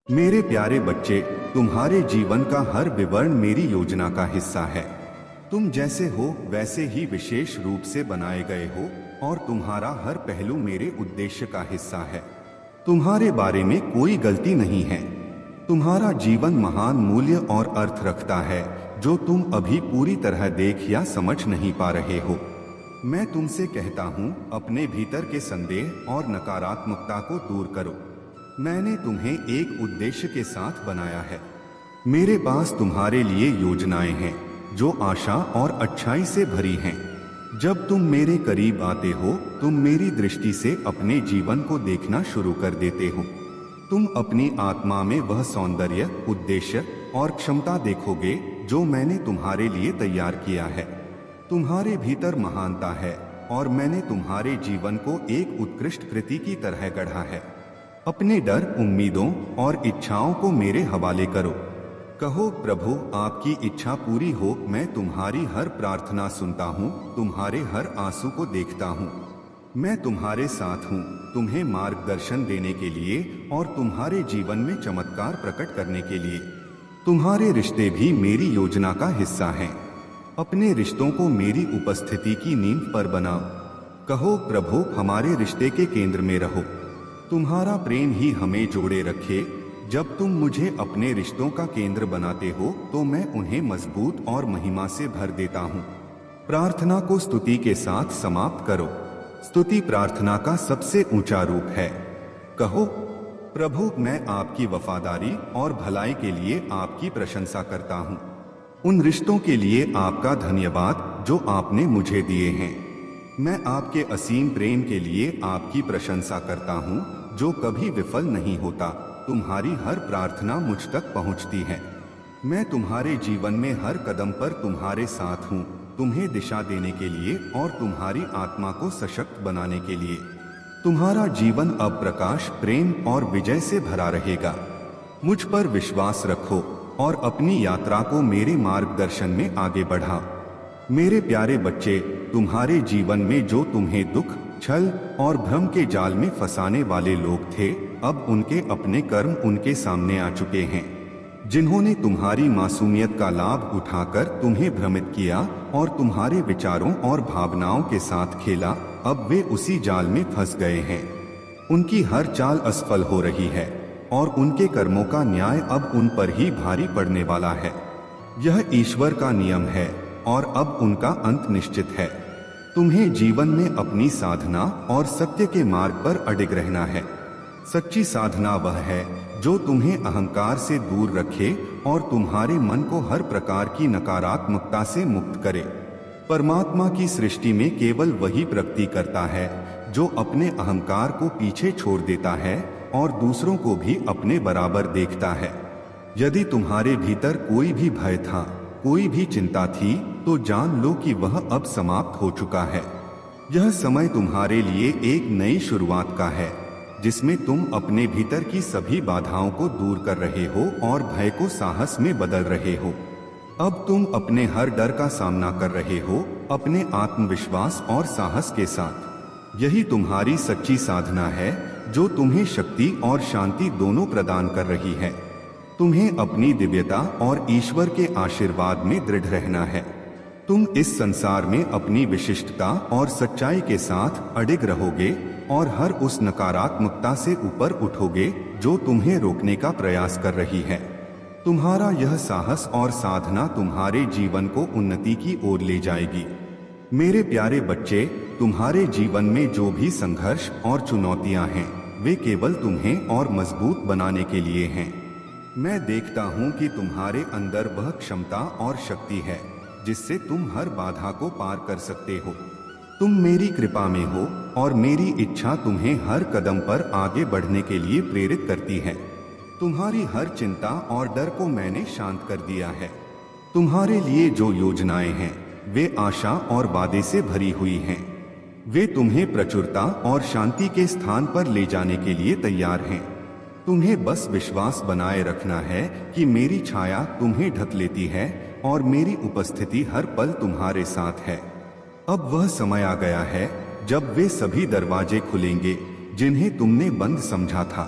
मेरे प्यारे बच्चे, तुम्हारे जीवन का हर विवरण मेरी योजना का हिस्सा है। तुम जैसे हो वैसे ही विशेष रूप से बनाए गए हो और तुम्हारा हर पहलू मेरे उद्देश्य का हिस्सा है। तुम्हारे बारे में कोई गलती नहीं है। तुम्हारा जीवन महान मूल्य और अर्थ रखता है जो तुम अभी पूरी तरह देख या समझ नहीं पा रहे हो। मैं तुमसे कहता हूँ, अपने भीतर के संदेह और नकारात्मकता को दूर करो। मैंने तुम्हें एक उद्देश्य के साथ बनाया है। मेरे पास तुम्हारे लिए योजनाएं हैं जो आशा और अच्छाई से भरी हैं। जब तुम मेरे करीब आते हो, तुम मेरी दृष्टि से अपने जीवन को देखना शुरू कर देते हो। तुम अपनी आत्मा में वह सौंदर्य, उद्देश्य और क्षमता देखोगे जो मैंने तुम्हारे लिए तैयार किया है। तुम्हारे भीतर महानता है और मैंने तुम्हारे जीवन को एक उत्कृष्ट कृति की तरह गढ़ा है। अपने डर, उम्मीदों और इच्छाओं को मेरे हवाले करो। कहो, प्रभु आपकी इच्छा पूरी हो। मैं तुम्हारी हर प्रार्थना सुनता हूँ, तुम्हारे हर आंसू को देखता हूँ। मैं तुम्हारे साथ हूँ, तुम्हें मार्गदर्शन देने के लिए और तुम्हारे जीवन में चमत्कार प्रकट करने के लिए। तुम्हारे रिश्ते भी मेरी योजना का हिस्सा हैं। अपने रिश्तों को मेरी उपस्थिति की नींव पर बनाओ। कहो, प्रभु हमारे रिश्ते के केंद्र में रहो। तुम्हारा प्रेम ही हमें जोड़े रखे। जब तुम मुझे अपने रिश्तों का केंद्र बनाते हो तो मैं उन्हें मजबूत और महिमा से भर देता हूँ। प्रार्थना को स्तुति के साथ समाप्त करो। स्तुति प्रार्थना का सबसे ऊंचा रूप है। कहो, प्रभु मैं आपकी वफादारी और भलाई के लिए आपकी प्रशंसा करता हूँ। उन रिश्तों के लिए आपका धन्यवाद जो आपने मुझे दिए हैं। मैं आपके असीम प्रेम के लिए आपकी प्रशंसा करता हूँ जो कभी विफल नहीं होता। तुम्हारी हर प्रार्थना मुझ तक पहुँचती है। मैं तुम्हारे जीवन में हर कदम पर तुम्हारे साथ हूँ, तुम्हें दिशा देने के लिए और तुम्हारी आत्मा को सशक्त बनाने के लिए। तुम्हारा जीवन अब प्रकाश, प्रेम और विजय से भरा रहेगा। मुझ पर विश्वास रखो और अपनी यात्रा को मेरे मार्गदर्शन में आगे बढ़ाओ। मेरे प्यारे बच्चे, तुम्हारे जीवन में जो तुम्हें दुख, छल और भ्रम के जाल में फंसाने वाले लोग थे, अब उनके अपने कर्म उनके सामने आ चुके हैं। जिन्होंने तुम्हारी मासूमियत का लाभ उठाकर तुम्हें भ्रमित किया और तुम्हारे विचारों और भावनाओं के साथ खेला, अब वे उसी जाल में फंस गए हैं। उनकी हर चाल असफल हो रही है और उनके कर्मों का न्याय अब उन पर ही भारी पड़ने वाला है। यह ईश्वर का नियम है और अब उनका अंत निश्चित है। तुम्हें जीवन में अपनी साधना और सत्य के मार्ग पर अडिग रहना है। सच्ची साधना वह है जो तुम्हें अहंकार से दूर रखे और तुम्हारे मन को हर प्रकार की नकारात्मकता से मुक्त करे। परमात्मा की सृष्टि में केवल वही प्रगति करता है जो अपने अहंकार को पीछे छोड़ देता है और दूसरों को भी अपने बराबर देखता है। यदि तुम्हारे भीतर कोई भी भय था, कोई भी चिंता थी, तो जान लो कि वह अब समाप्त हो चुका है। यह समय तुम्हारे लिए एक नई शुरुआत का है जिसमें तुम अपने भीतर की सभी बाधाओं को दूर कर रहे हो और भय को साहस में बदल रहे हो। अब तुम अपने हर डर का सामना कर रहे हो अपने आत्मविश्वास और साहस के साथ। यही तुम्हारी सच्ची साधना है जो तुम्हें शक्ति और शांति दोनों प्रदान कर रही है। तुम्हें अपनी दिव्यता और ईश्वर के आशीर्वाद में दृढ़ रहना है। तुम इस संसार में अपनी विशिष्टता और सच्चाई के साथ अडिग रहोगे और हर उस नकारात्मकता से ऊपर उठोगे जो तुम्हें रोकने का प्रयास कर रही है। तुम्हारा यह साहस और साधना तुम्हारे जीवन को उन्नति की ओर ले जाएगी। मेरे प्यारे बच्चे, तुम्हारे जीवन में जो भी संघर्ष और चुनौतियां हैं, वे केवल तुम्हें और मजबूत बनाने के लिए हैं। मैं देखता हूं कि तुम्हारे अंदर वह क्षमता और शक्ति है जिससे तुम हर बाधा को पार कर सकते हो। तुम मेरी कृपा में हो और मेरी इच्छा तुम्हें हर कदम पर आगे बढ़ने के लिए प्रेरित करती है। तुम्हारी हर चिंता और डर को मैंने शांत कर दिया है। तुम्हारे लिए जो योजनाएं हैं, वे आशा और वादे से भरी हुई हैं। वे तुम्हें प्रचुरता और शांति के स्थान पर ले जाने के लिए तैयार हैं। तुम्हें बस विश्वास बनाए रखना है कि मेरी छाया तुम्हें ढक लेती है और मेरी उपस्थिति हर पल तुम्हारे साथ है। अब वह समय आ गया है जब वे सभी दरवाजे खुलेंगे जिन्हें तुमने बंद समझा था।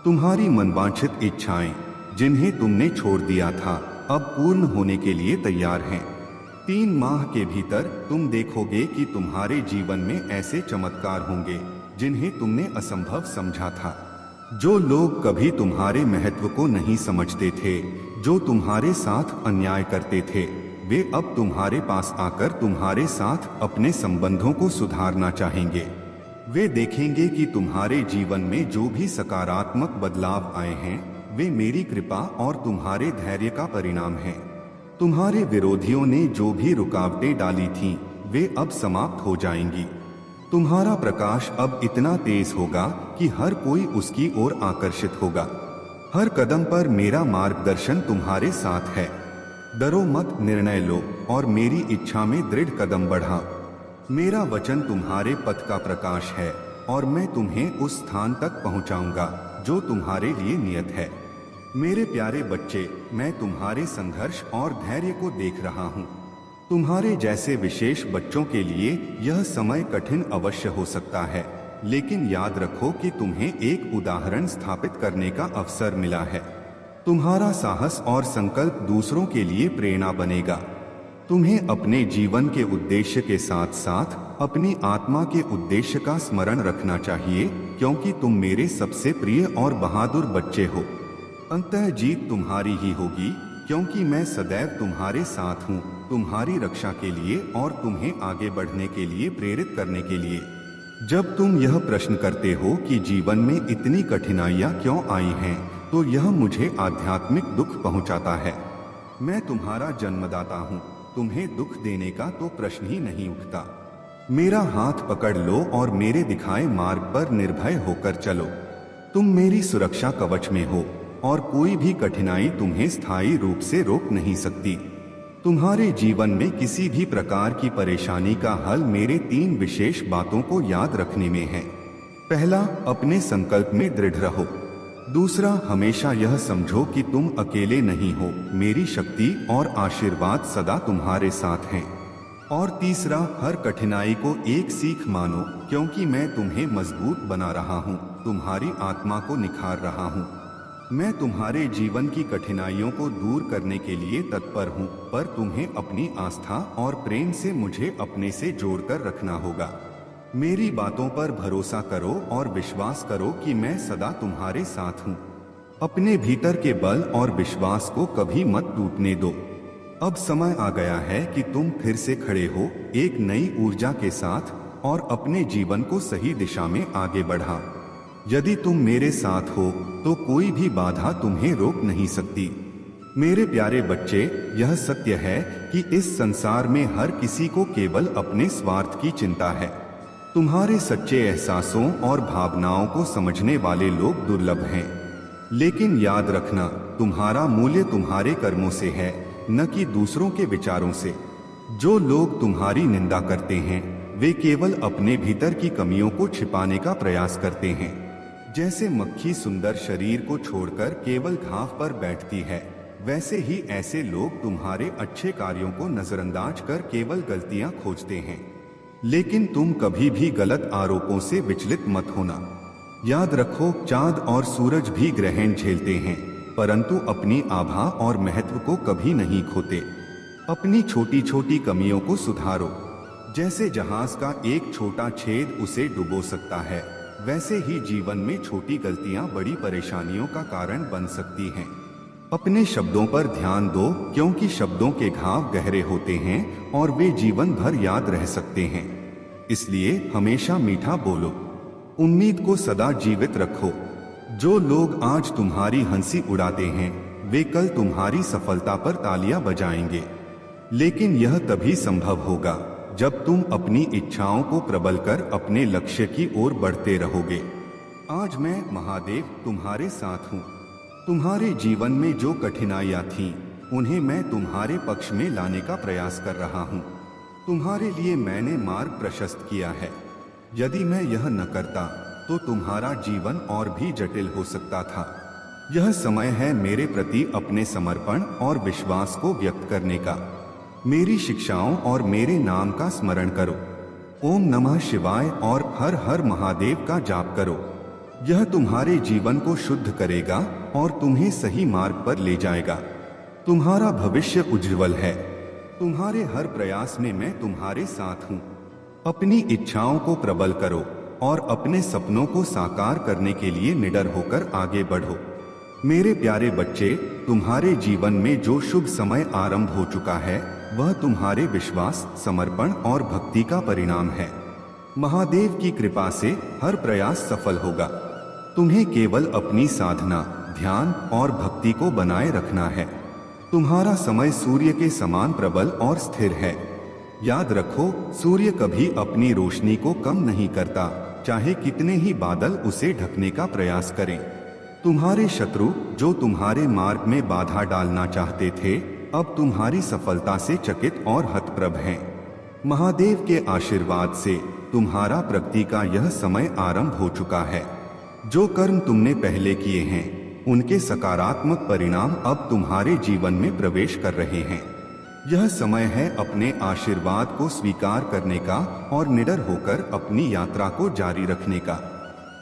तुम्हारी मनवांछित इच्छाएं, जिन्हें तुमने छोड़ दिया था, अब पूर्ण होने के लिए तैयार हैं। 3 माह के भीतर तुम देखोगे कि तुम्हारे जीवन में ऐसे चमत्कार होंगे जिन्हें तुमने असंभव समझा था। जो लोग कभी तुम्हारे महत्व को नहीं समझते थे, जो तुम्हारे साथ अन्याय करते थे, वे अब तुम्हारे पास आकर तुम्हारे साथ अपने संबंधों को सुधारना चाहेंगे। वे देखेंगे कि तुम्हारे जीवन में जो भी सकारात्मक बदलाव आए हैं, वे मेरी कृपा और तुम्हारे धैर्य का परिणाम हैं। तुम्हारे विरोधियों ने जो भी रुकावटें डाली थीं, वे अब समाप्त हो जाएंगी। तुम्हारा प्रकाश अब इतना तेज होगा कि हर कोई उसकी ओर आकर्षित होगा। हर कदम पर मेरा मार्गदर्शन तुम्हारे साथ है। डरो मत, निर्णय लो और मेरी इच्छा में दृढ़ कदम बढ़ाओ। मेरा वचन तुम्हारे पथ का प्रकाश है और मैं तुम्हें उस स्थान तक पहुंचाऊंगा जो तुम्हारे लिए नियत है। मेरे प्यारे बच्चे, मैं तुम्हारे संघर्ष और धैर्य को देख रहा हूं। तुम्हारे जैसे विशेष बच्चों के लिए यह समय कठिन अवश्य हो सकता है, लेकिन याद रखो कि तुम्हें एक उदाहरण स्थापित करने का अवसर मिला है। तुम्हारा साहस और संकल्प दूसरों के लिए प्रेरणा बनेगा। तुम्हें अपने जीवन के उद्देश्य के साथ साथ अपनी आत्मा के उद्देश्य का स्मरण रखना चाहिए, क्योंकि तुम मेरे सबसे प्रिय और बहादुर बच्चे हो। अंततः जीत तुम्हारी ही होगी, क्योंकि मैं सदैव तुम्हारे साथ हूँ, तुम्हारी रक्षा के लिए और तुम्हें आगे बढ़ने के लिए प्रेरित करने के लिए। जब तुम यह प्रश्न करते हो कि जीवन में इतनी कठिनाइयाँ क्यों आई हैं, तो यह मुझे आध्यात्मिक दुख पहुँचाता है। मैं तुम्हारा जन्मदाता हूँ, तुम्हें दुख देने का तो प्रश्न ही नहीं उठता। मेरा हाथ पकड़ लो और मेरे दिखाए मार्ग पर निर्भय होकर चलो। तुम मेरी सुरक्षा कवच में हो और कोई भी कठिनाई तुम्हें स्थायी रूप से रोक नहीं सकती। तुम्हारे जीवन में किसी भी प्रकार की परेशानी का हल मेरे 3 विशेष बातों को याद रखने में है। पहला, अपने संकल्प में दृढ़ रहो। दूसरा, हमेशा यह समझो कि तुम अकेले नहीं हो, मेरी शक्ति और आशीर्वाद सदा तुम्हारे साथ हैं। और तीसरा, हर कठिनाई को एक सीख मानो, क्योंकि मैं तुम्हें मजबूत बना रहा हूँ, तुम्हारी आत्मा को निखार रहा हूँ। मैं तुम्हारे जीवन की कठिनाइयों को दूर करने के लिए तत्पर हूँ, पर तुम्हें अपनी आस्था और प्रेम से मुझे अपने से जोड़कर रखना होगा। मेरी बातों पर भरोसा करो और विश्वास करो कि मैं सदा तुम्हारे साथ हूँ। अपने भीतर के बल और विश्वास को कभी मत टूटने दो। अब समय आ गया है कि तुम फिर से खड़े हो, एक नई ऊर्जा के साथ, और अपने जीवन को सही दिशा में आगे बढ़ाओ। यदि तुम मेरे साथ हो तो कोई भी बाधा तुम्हें रोक नहीं सकती। मेरे प्यारे बच्चे, यह सत्य है कि इस संसार में हर किसी को केवल अपने स्वार्थ की चिंता है। तुम्हारे सच्चे एहसासों और भावनाओं को समझने वाले लोग दुर्लभ हैं। लेकिन याद रखना, तुम्हारा मूल्य तुम्हारे कर्मों से है, न कि दूसरों के विचारों से। जो लोग तुम्हारी निंदा करते हैं, वे केवल अपने भीतर की कमियों को छिपाने का प्रयास करते हैं। जैसे मक्खी सुंदर शरीर को छोड़कर केवल घाव पर बैठती है, वैसे ही ऐसे लोग तुम्हारे अच्छे कार्यों को नजरअंदाज कर केवल गलतियां खोजते हैं। लेकिन तुम कभी भी गलत आरोपों से विचलित मत होना। याद रखो, चांद और सूरज भी ग्रहण झेलते हैं, परंतु अपनी आभा और महत्व को कभी नहीं खोते। अपनी छोटी छोटी कमियों को सुधारो। जैसे जहाज का एक छोटा छेद उसे डुबो सकता है, वैसे ही जीवन में छोटी गलतियां बड़ी परेशानियों का कारण बन सकती हैं। अपने शब्दों पर ध्यान दो, क्योंकि शब्दों के घाव गहरे होते हैं और वे जीवन भर याद रह सकते हैं। इसलिए हमेशा मीठा बोलो, उम्मीद को सदा जीवित रखो। जो लोग आज तुम्हारी हंसी उड़ाते हैं, वे कल तुम्हारी सफलता पर तालियां बजाएंगे। लेकिन यह तभी संभव होगा जब तुम अपनी इच्छाओं को प्रबल कर अपने लक्ष्य की ओर बढ़ते रहोगे। आज मैं महादेव तुम्हारे साथ हूँ। तुम्हारे जीवन में जो कठिनाइयाँ थीं, उन्हें मैं तुम्हारे पक्ष में लाने का प्रयास कर रहा हूँ। तुम्हारे लिए मैंने मार्ग प्रशस्त किया है। यदि मैं यह न करता तो तुम्हारा जीवन और भी जटिल हो सकता था। यह समय है मेरे प्रति अपने समर्पण और विश्वास को व्यक्त करने का। मेरी शिक्षाओं और मेरे नाम का स्मरण करो। ओम नमः शिवाय और हर हर महादेव का जाप करो। यह तुम्हारे जीवन को शुद्ध करेगा और तुम्हें सही मार्ग पर ले जाएगा। तुम्हारा भविष्य उज्जवल है। तुम्हारे हर प्रयास में मैं तुम्हारे साथ हूँ। अपनी इच्छाओं को प्रबल करो और अपने सपनों को साकार करने के लिए निडर होकर आगे बढ़ो। मेरे प्यारे बच्चे, तुम्हारे जीवन में जो शुभ समय आरंभ हो चुका है वह तुम्हारे विश्वास, समर्पण और भक्ति का परिणाम है। महादेव की कृपा से हर प्रयास सफल होगा। तुम्हें केवल अपनी साधना, ध्यान और भक्ति को बनाए रखना है। तुम्हारा समय सूर्य के समान प्रबल और स्थिर है। याद रखो, सूर्य कभी अपनी रोशनी को कम नहीं करता, चाहे कितने ही बादल उसे ढकने का प्रयास करें। तुम्हारे शत्रु जो तुम्हारे मार्ग में बाधा डालना चाहते थे, अब तुम्हारी सफलता से चकित और हतप्रभ हैं। महादेव के आशीर्वाद से तुम्हारा प्रगति का यह समय आरंभ हो चुका है। जो कर्म तुमने पहले किए हैं, उनके सकारात्मक परिणाम अब तुम्हारे जीवन में प्रवेश कर रहे हैं। यह समय है अपने आशीर्वाद को स्वीकार करने का और निडर होकर अपनी यात्रा को जारी रखने का।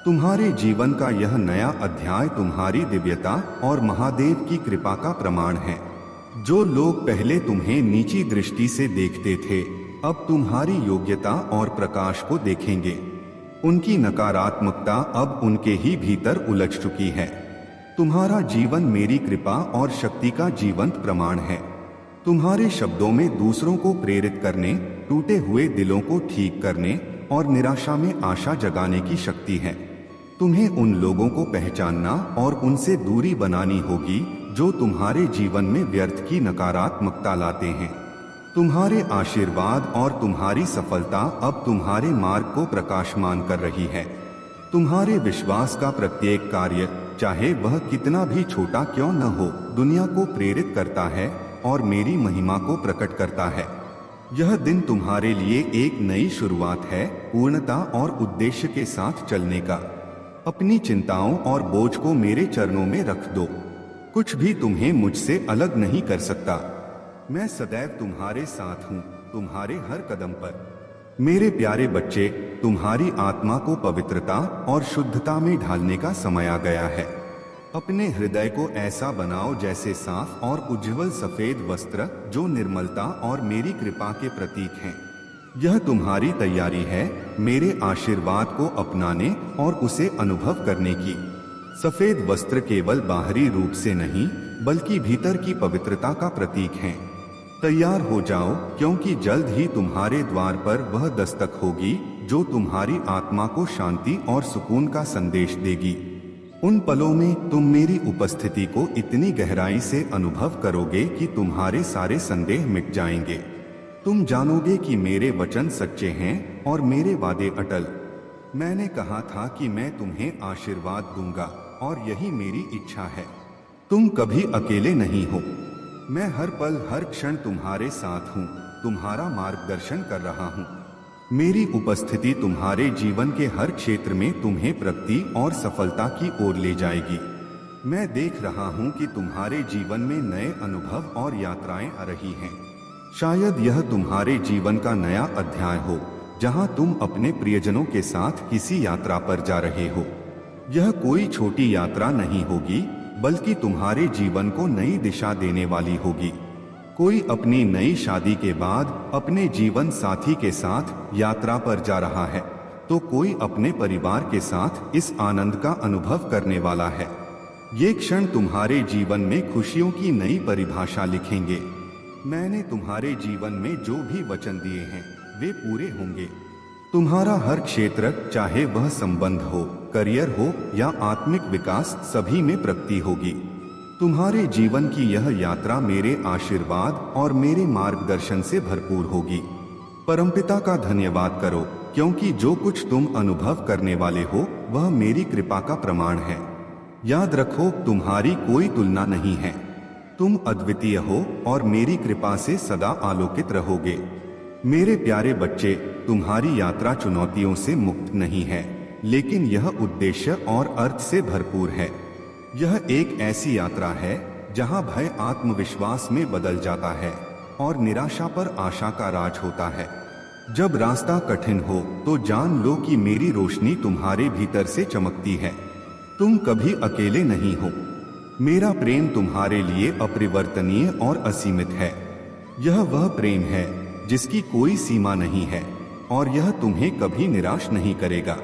तुम्हारे जीवन का यह नया अध्याय तुम्हारी दिव्यता और महादेव की कृपा का प्रमाण है। जो लोग पहले तुम्हें नीची दृष्टि से देखते थे, अब तुम्हारी योग्यता और प्रकाश को देखेंगे। उनकी नकारात्मकता अब उनके ही भीतर उलझ चुकी है। तुम्हारा जीवन मेरी कृपा और शक्ति का जीवंत प्रमाण है। तुम्हारे शब्दों में दूसरों को प्रेरित करने, टूटे हुए दिलों को ठीक करने और निराशा में आशा जगाने की शक्ति है। तुम्हें उन लोगों को पहचानना और उनसे दूरी बनानी होगी जो तुम्हारे जीवन में व्यर्थ की नकारात्मकता लाते हैं। तुम्हारे आशीर्वाद और तुम्हारी सफलता अब तुम्हारे मार्ग को प्रकाशमान कर रही है। तुम्हारे विश्वास का प्रत्येक कार्य, चाहे वह कितना भी छोटा क्यों न हो, दुनिया को प्रेरित करता है और मेरी महिमा को प्रकट करता है। यह दिन तुम्हारे लिए एक नई शुरुआत है, पूर्णता और उद्देश्य के साथ चलने का। अपनी चिंताओं और बोझ को मेरे चरणों में रख दो। कुछ भी तुम्हें मुझसे अलग नहीं कर सकता। मैं सदैव तुम्हारे साथ हूँ, तुम्हारे हर कदम पर। मेरे प्यारे बच्चे, तुम्हारी आत्मा को पवित्रता और शुद्धता में ढालने का समय आ गया है। अपने हृदय को ऐसा बनाओ जैसे साफ और उज्जवल सफेद वस्त्र जो निर्मलता और मेरी कृपा के प्रतीक हैं। यह तुम्हारी तैयारी है मेरे आशीर्वाद को अपनाने और उसे अनुभव करने की। सफेद वस्त्र केवल बाहरी रूप से नहीं, बल्कि भीतर की पवित्रता का प्रतीक हैं। तैयार हो जाओ, क्योंकि जल्द ही तुम्हारे द्वार पर वह दस्तक होगी जो तुम्हारी आत्मा को शांति और सुकून का संदेश देगी। उन पलों में तुम मेरी उपस्थिति को इतनी गहराई से अनुभव करोगे कि तुम्हारे सारे संदेह मिट जाएंगे। तुम जानोगे कि मेरे वचन सच्चे हैं और मेरे वादे अटल। मैंने कहा था कि मैं तुम्हें आशीर्वाद दूंगा और यही मेरी इच्छा है। तुम कभी अकेले नहीं हो। मैं हर पल हर क्षण तुम्हारे साथ हूँ, तुम्हारा मार्गदर्शन कर रहा हूँ। मेरी उपस्थिति तुम्हारे जीवन के हर क्षेत्र में तुम्हें प्रगति और सफलता की ओर ले जाएगी। मैं देख रहा हूँ कि तुम्हारे जीवन में नए अनुभव और यात्राएं आ रही हैं। शायद यह तुम्हारे जीवन का नया अध्याय हो, जहां तुम अपने प्रियजनों के साथ किसी यात्रा पर जा रहे हो। यह कोई छोटी यात्रा नहीं होगी, बल्कि तुम्हारे जीवन को नई दिशा देने वाली होगी। कोई अपनी नई शादी के बाद अपने जीवन साथी के साथ यात्रा पर जा रहा है, तो कोई अपने परिवार के साथ इस आनंद का अनुभव करने वाला है। ये क्षण तुम्हारे जीवन में खुशियों की नई परिभाषा लिखेंगे। मैंने तुम्हारे जीवन में जो भी वचन दिए हैं वे पूरे होंगे। तुम्हारा हर क्षेत्र, चाहे वह संबंध हो, करियर हो या आत्मिक विकास, सभी में प्रगति होगी। तुम्हारे जीवन की यह यात्रा मेरे आशीर्वाद और मेरे मार्गदर्शन से भरपूर होगी। परमपिता का धन्यवाद करो, क्योंकि जो कुछ तुम अनुभव करने वाले हो वह मेरी कृपा का प्रमाण है। याद रखो, तुम्हारी कोई तुलना नहीं है। तुम अद्वितीय हो और मेरी कृपा से सदा आलोकित रहोगे। मेरे प्यारे बच्चे, तुम्हारी यात्रा चुनौतियों से मुक्त नहीं है, लेकिन यह उद्देश्य और अर्थ से भरपूर है। यह एक ऐसी यात्रा है जहां भय आत्मविश्वास में बदल जाता है और निराशा पर आशा का राज होता है। जब रास्ता कठिन हो तो जान लो कि मेरी रोशनी तुम्हारे भीतर से चमकती है। तुम कभी अकेले नहीं हो। मेरा प्रेम तुम्हारे लिए अपरिवर्तनीय और असीमित है। यह वह प्रेम है जिसकी कोई सीमा नहीं है और यह तुम्हें कभी निराश नहीं करेगा।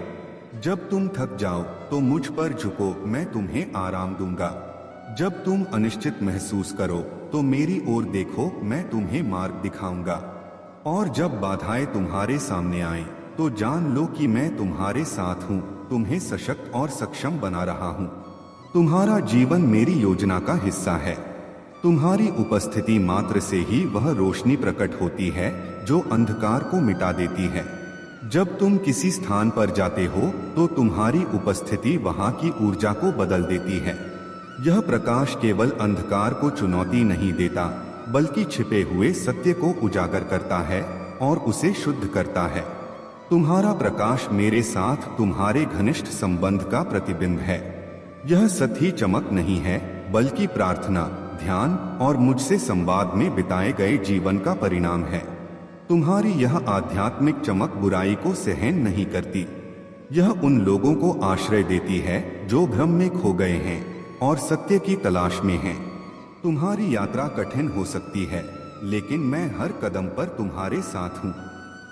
जब तुम थक जाओ तो मुझ पर झुको, मैं तुम्हें आराम दूंगा। जब तुम अनिश्चित महसूस करो तो मेरी ओर देखो, मैं तुम्हें मार्ग दिखाऊंगा। और जब बाधाएं तुम्हारे सामने आएं, तो जान लो कि मैं तुम्हारे साथ हूँ, तुम्हें सशक्त और सक्षम बना रहा हूँ। तुम्हारा जीवन मेरी योजना का हिस्सा है। तुम्हारी उपस्थिति मात्र से ही वह रोशनी प्रकट होती है जो अंधकार को मिटा देती है। जब तुम किसी स्थान पर जाते हो तो तुम्हारी उपस्थिति वहां की ऊर्जा को बदल देती है। यह प्रकाश केवल अंधकार को चुनौती नहीं देता, बल्कि छिपे हुए सत्य को उजागर करता है और उसे शुद्ध करता है। तुम्हारा प्रकाश मेरे साथ तुम्हारे घनिष्ठ संबंध का प्रतिबिंब है। यह सतही चमक नहीं है, बल्कि प्रार्थना, ध्यान और मुझसे संवाद में बिताए गए जीवन का परिणाम है। तुम्हारी यह आध्यात्मिक चमक बुराई को सहन नहीं करती। यह उन लोगों को आश्रय देती है जो भ्रम में खो गए हैं और सत्य की तलाश में हैं। तुम्हारी यात्रा कठिन हो सकती है, लेकिन मैं हर कदम पर तुम्हारे साथ हूँ।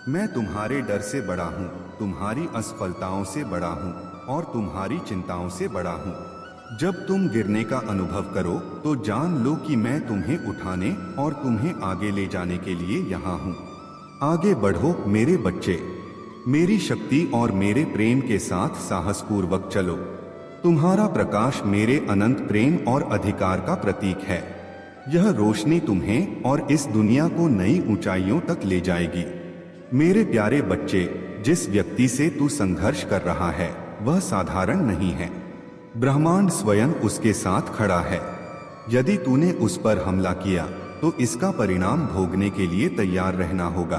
मैं तुम्हारे डर से बड़ा हूँ, तुम्हारी असफलताओं से बड़ा हूँ और तुम्हारी चिंताओं से बड़ा हूँ। जब तुम गिरने का अनुभव करो तो जान लो कि मैं तुम्हें उठाने और तुम्हें आगे ले जाने के लिए यहाँ हूँ। आगे बढ़ो मेरे बच्चे, मेरी शक्ति और मेरे प्रेम के साथ साहसपूर्वक चलो। तुम्हारा प्रकाश मेरे अनंत प्रेम और अधिकार का प्रतीक है। यह रोशनी तुम्हें और इस दुनिया को नई ऊंचाइयों तक ले जाएगी। मेरे प्यारे बच्चे, जिस व्यक्ति से तू संघर्ष कर रहा है वह साधारण नहीं है। ब्रह्मांड स्वयं उसके साथ खड़ा है। यदि तूने उस पर हमला किया तो इसका परिणाम भोगने के लिए तैयार रहना होगा।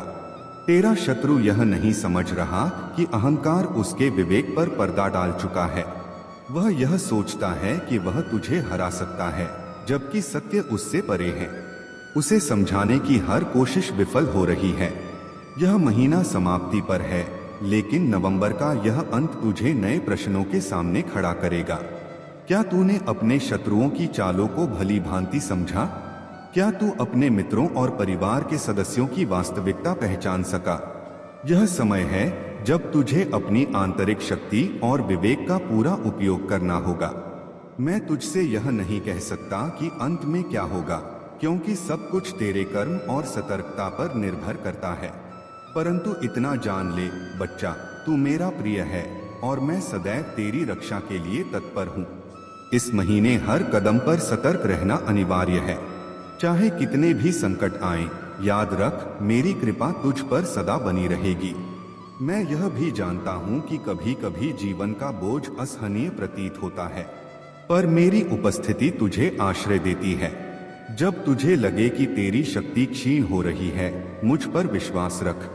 तेरा शत्रु यह नहीं समझ रहा कि अहंकार उसके विवेक पर पर्दा डाल चुका है। वह यह सोचता है कि वह तुझे हरा सकता है, जबकि सत्य उससे परे है। उसे समझाने की हर कोशिश विफल हो रही है। यह महीना समाप्ति पर है, लेकिन नवंबर का यह अंत तुझे नए प्रश्नों के सामने खड़ा करेगा। क्या तूने अपने शत्रुओं की चालों को भली भांति समझा? क्या तू अपने मित्रों और परिवार के सदस्यों की वास्तविकता पहचान सका? यह समय है जब तुझे अपनी आंतरिक शक्ति और विवेक का पूरा उपयोग करना होगा। मैं तुझसे यह नहीं कह सकता कि अंत में क्या होगा, क्योंकि सब कुछ तेरे कर्म और सतर्कता पर निर्भर करता है। परंतु इतना जान ले बच्चा, तू मेरा प्रिय है और मैं सदैव तेरी रक्षा के लिए तत्पर हूँ। इस महीने हर कदम पर सतर्क रहना अनिवार्य है। चाहे कितने भी संकट आएं, याद रख मेरी कृपा तुझ पर सदा बनी रहेगी। मैं यह भी जानता हूँ कि कभी कभी जीवन का बोझ असहनीय प्रतीत होता है, पर मेरी उपस्थिति तुझे आश्रय देती है। जब तुझे लगे कि तेरी शक्ति क्षीण हो रही है, मुझ पर विश्वास रख।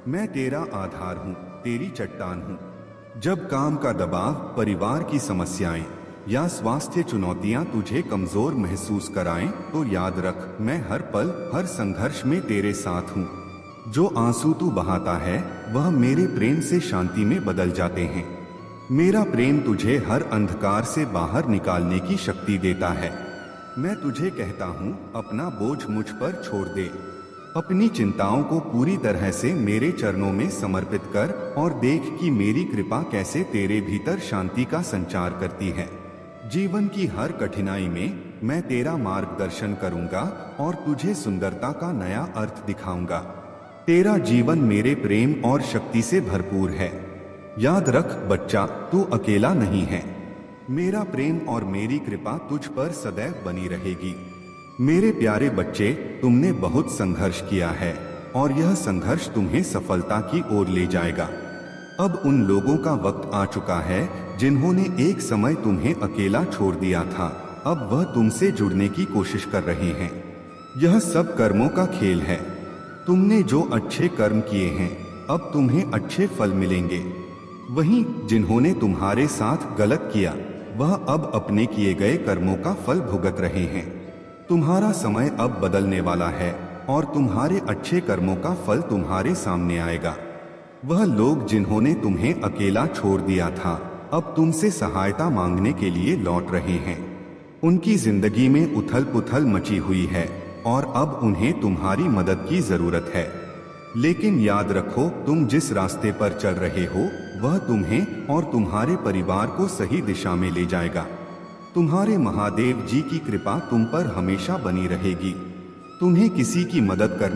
मैं तेरा आधार हूँ, तेरी चट्टान हूँ। जब काम का दबाव, परिवार की समस्याएं या स्वास्थ्य चुनौतियां तुझे कमजोर महसूस कराएं, तो याद रख मैं हर पल, हर संघर्ष में तेरे साथ हूँ। जो आंसू तू बहाता है वह मेरे प्रेम से शांति में बदल जाते हैं। मेरा प्रेम तुझे हर अंधकार से बाहर निकालने की शक्ति देता है। मैं तुझे कहता हूँ, अपना बोझ मुझ पर छोड़ दे। अपनी चिंताओं को पूरी तरह से मेरे चरणों में समर्पित कर और देख कि मेरी कृपा कैसे तेरे भीतर शांति का संचार करती है। जीवन की हर कठिनाई में मैं तेरा मार्गदर्शन करूंगा और तुझे सुंदरता का नया अर्थ दिखाऊंगा। तेरा जीवन मेरे प्रेम और शक्ति से भरपूर है। याद रख बच्चा, तू अकेला नहीं है। मेरा प्रेम और मेरी कृपा तुझ पर सदैव बनी रहेगी। मेरे प्यारे बच्चे, तुमने बहुत संघर्ष किया है और यह संघर्ष तुम्हें सफलता की ओर ले जाएगा। अब उन लोगों का वक्त आ चुका है जिन्होंने एक समय तुम्हें अकेला छोड़ दिया था, अब वह तुमसे जुड़ने की कोशिश कर रहे हैं। यह सब कर्मों का खेल है। तुमने जो अच्छे कर्म किए हैं, अब तुम्हें अच्छे फल मिलेंगे। वहीं जिन्होंने तुम्हारे साथ गलत किया, वह अब अपने किए गए कर्मों का फल भुगत रहे हैं। तुम्हारा समय अब बदलने वाला है और तुम्हारे अच्छे कर्मों का फल तुम्हारे सामने आएगा। वह लोग जिन्होंने तुम्हें अकेला छोड़ दिया था, अब तुमसे सहायता मांगने के लिए लौट रहे हैं। उनकी जिंदगी में उथल पुथल मची हुई है और अब उन्हें तुम्हारी मदद की जरूरत है। लेकिन याद रखो, तुम जिस रास्ते पर चल रहे हो वह तुम्हें और तुम्हारे परिवार को सही दिशा में ले जाएगा। तुम्हारे महादेव जी की कृपा तुम पर हमेशा बनी रहेगी। तुम्हें किसी की मदद करने